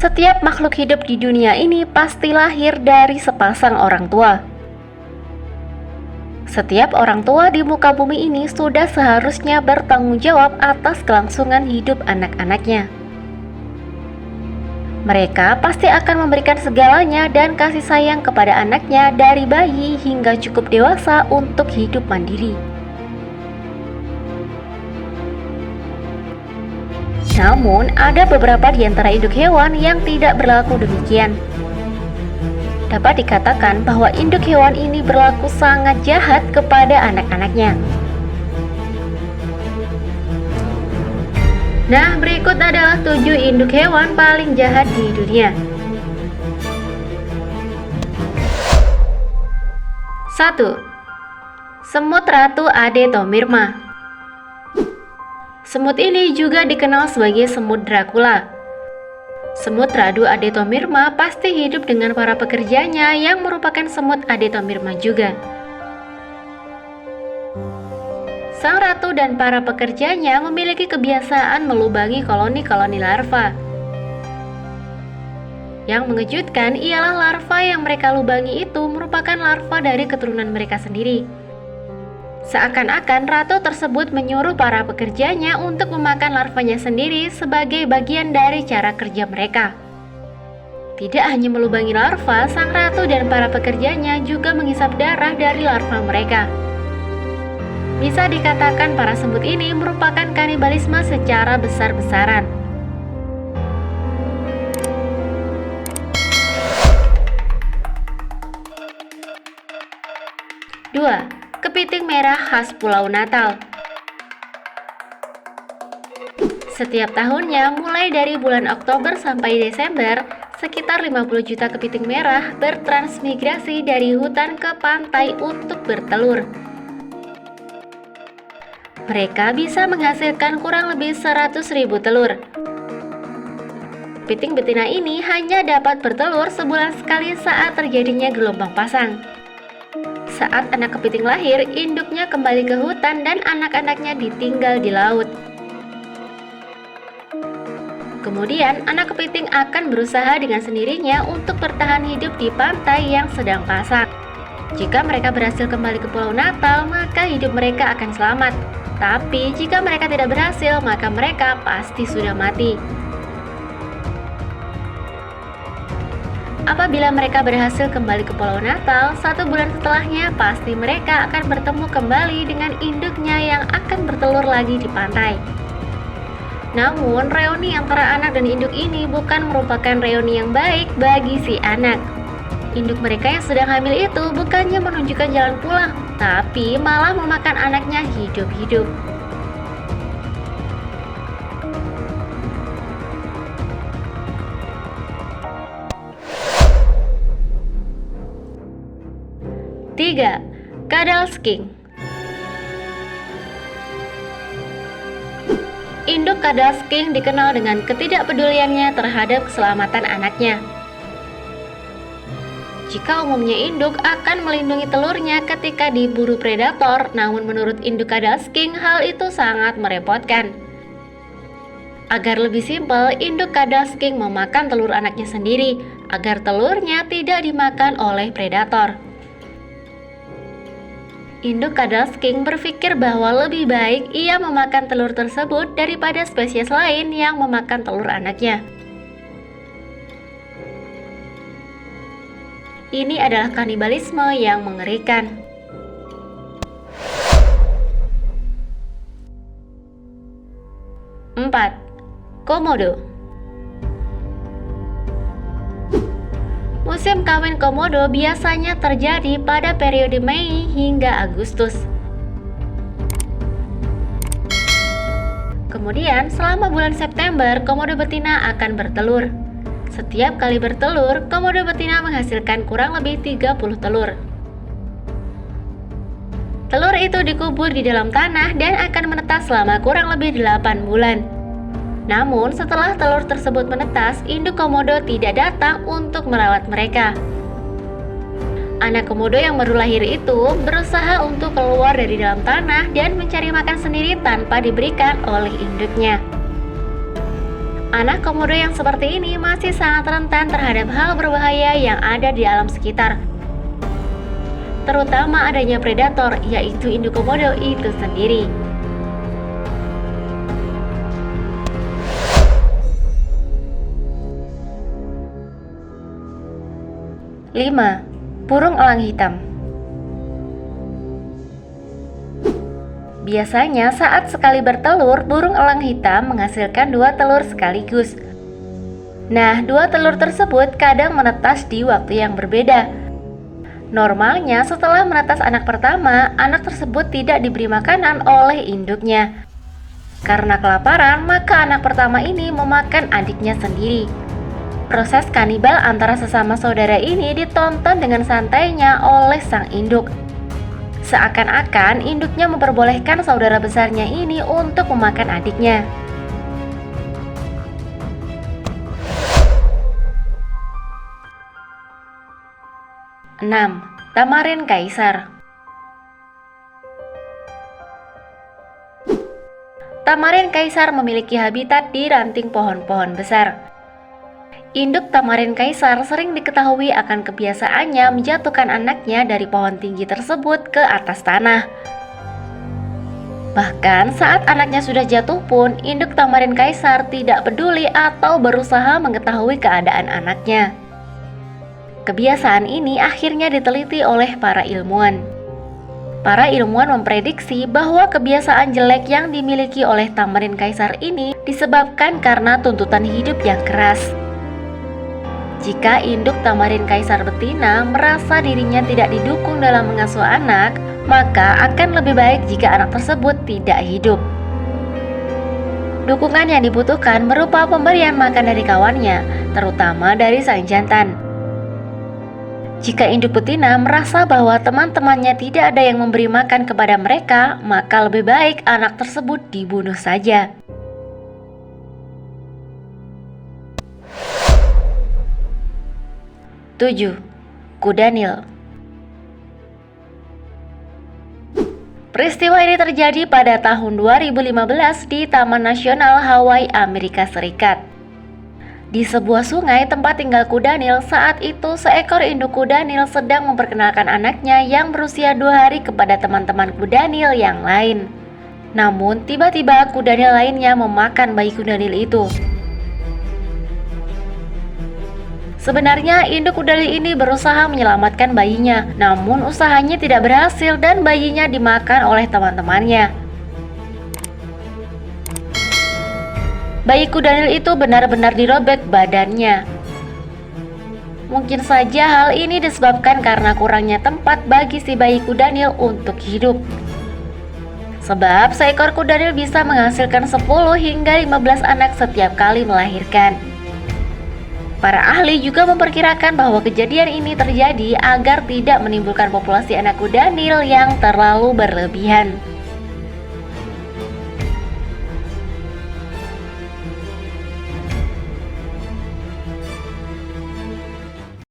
Setiap makhluk hidup di dunia ini pasti lahir dari sepasang orang tua. Setiap orang tua di muka bumi ini sudah seharusnya bertanggung jawab atas kelangsungan hidup anak-anaknya. Mereka pasti akan memberikan segalanya dan kasih sayang kepada anaknya dari bayi hingga cukup dewasa untuk hidup mandiri. Namun, ada beberapa di antara induk hewan yang tidak berlaku demikian. Dapat dikatakan bahwa induk hewan ini berlaku sangat jahat kepada anak-anaknya. Nah, berikut adalah 7 induk hewan paling jahat di dunia. 1. Semut ratu Adenotomirma. Semut ini juga dikenal sebagai semut Dracula. Semut ratu Adenotomirma pasti hidup dengan para pekerjanya yang merupakan semut Adenotomirma juga. Sang ratu dan para pekerjanya memiliki kebiasaan melubangi koloni-koloni larva. Yang mengejutkan ialah larva yang mereka lubangi itu merupakan larva dari keturunan mereka sendiri. Seakan-akan ratu tersebut menyuruh para pekerjanya untuk memakan larvanya sendiri sebagai bagian dari cara kerja mereka. Tidak hanya melubangi larva, sang ratu dan para pekerjanya juga menghisap darah dari larva mereka. Bisa dikatakan para semut ini merupakan kanibalisme secara besar-besaran. 2. Kepiting merah khas Pulau Natal. Setiap tahunnya, mulai dari bulan Oktober sampai Desember, sekitar 50 juta kepiting merah bertransmigrasi dari hutan ke pantai untuk bertelur. Mereka bisa menghasilkan kurang lebih 100.000 telur. Kepiting betina ini hanya dapat bertelur sebulan sekali saat terjadinya gelombang pasang. Saat anak kepiting lahir, induknya kembali ke hutan dan anak-anaknya ditinggal di laut. Kemudian, anak kepiting akan berusaha dengan sendirinya untuk bertahan hidup di pantai yang sedang pasang. Jika mereka berhasil kembali ke Pulau Natal, maka hidup mereka akan selamat. Tapi, jika mereka tidak berhasil, maka mereka pasti sudah mati. Apabila mereka berhasil kembali ke Pulau Natal, 1 bulan setelahnya pasti mereka akan bertemu kembali dengan induknya yang akan bertelur lagi di pantai. Namun, reuni antara anak dan induk ini bukan merupakan reuni yang baik bagi si anak. Induk mereka yang sedang hamil itu bukannya menunjukkan jalan pulang, tapi malah memakan anaknya hidup-hidup. 3. Cuddle Skink. Induk Cuddle Skink dikenal dengan ketidakpeduliannya terhadap keselamatan anaknya. Jika umumnya induk akan melindungi telurnya ketika diburu predator, namun menurut induk Cuddle Skink hal itu sangat merepotkan. Agar lebih simpel, induk Cuddle Skink memakan telur anaknya sendiri agar telurnya tidak dimakan oleh predator. Induk Cuddle Skink berpikir bahwa lebih baik ia memakan telur tersebut daripada spesies lain yang memakan telur anaknya. Ini adalah kanibalisme yang mengerikan. 4. Komodo. Musim kawin komodo biasanya terjadi pada periode Mei hingga Agustus. Kemudian, selama bulan September, komodo betina akan bertelur. Setiap kali bertelur, komodo betina menghasilkan kurang lebih 30 telur. Telur itu dikubur di dalam tanah dan akan menetas selama kurang lebih 8 bulan. Namun, setelah telur tersebut menetas, induk komodo tidak datang untuk merawat mereka. Anak komodo yang baru lahir itu berusaha untuk keluar dari dalam tanah dan mencari makan sendiri tanpa diberikan oleh induknya. Anak komodo yang seperti ini masih sangat rentan terhadap hal berbahaya yang ada di alam sekitar, terutama adanya predator, yaitu induk komodo itu sendiri. 5. Burung elang hitam. Biasanya saat sekali bertelur, burung elang hitam menghasilkan 2 telur sekaligus. Nah, 2 telur tersebut kadang menetas di waktu yang berbeda. Normalnya setelah menetas anak pertama, anak tersebut tidak diberi makanan oleh induknya. Karena kelaparan, maka anak pertama ini memakan adiknya sendiri. Proses kanibal antara sesama saudara ini ditonton dengan santainya oleh sang induk. Seakan-akan induknya memperbolehkan saudara besarnya ini untuk memakan adiknya. Enam, tamarin kaisar. Tamarin kaisar memiliki habitat di ranting pohon-pohon besar. Induk tamarin kaisar sering diketahui akan kebiasaannya menjatuhkan anaknya dari pohon tinggi tersebut ke atas tanah. Bahkan saat anaknya sudah jatuh pun, induk tamarin kaisar tidak peduli atau berusaha mengetahui keadaan anaknya. Kebiasaan ini akhirnya diteliti oleh para ilmuwan. Para ilmuwan memprediksi bahwa kebiasaan jelek yang dimiliki oleh tamarin kaisar ini disebabkan karena tuntutan hidup yang keras. Jika induk tamarin kaisar betina merasa dirinya tidak didukung dalam mengasuh anak, maka akan lebih baik jika anak tersebut tidak hidup. Dukungan yang dibutuhkan berupa pemberian makan dari kawannya, terutama dari sang jantan. Jika induk betina merasa bahwa teman-temannya tidak ada yang memberi makan kepada mereka, maka lebih baik anak tersebut dibunuh saja. 7. Kuda Nil. Peristiwa ini terjadi pada tahun 2015 di Taman Nasional Hawaii, Amerika Serikat. Di sebuah sungai tempat tinggal kuda Nil, saat itu seekor induk kuda Nil sedang memperkenalkan anaknya yang berusia 2 hari kepada teman-teman kuda Nil yang lain. Namun tiba-tiba kuda Nil lainnya memakan bayi kuda Nil itu. Sebenarnya induk kuda Nil ini berusaha menyelamatkan bayinya, namun usahanya tidak berhasil dan bayinya dimakan oleh teman-temannya. Bayi kuda Nil itu benar-benar dirobek badannya. Mungkin saja hal ini disebabkan karena kurangnya tempat bagi si bayi kuda Nil untuk hidup. Sebab seekor kuda Nil bisa menghasilkan 10 hingga 15 anak setiap kali melahirkan. Para ahli juga memperkirakan bahwa kejadian ini terjadi agar tidak menimbulkan populasi anak kuda Nil yang terlalu berlebihan.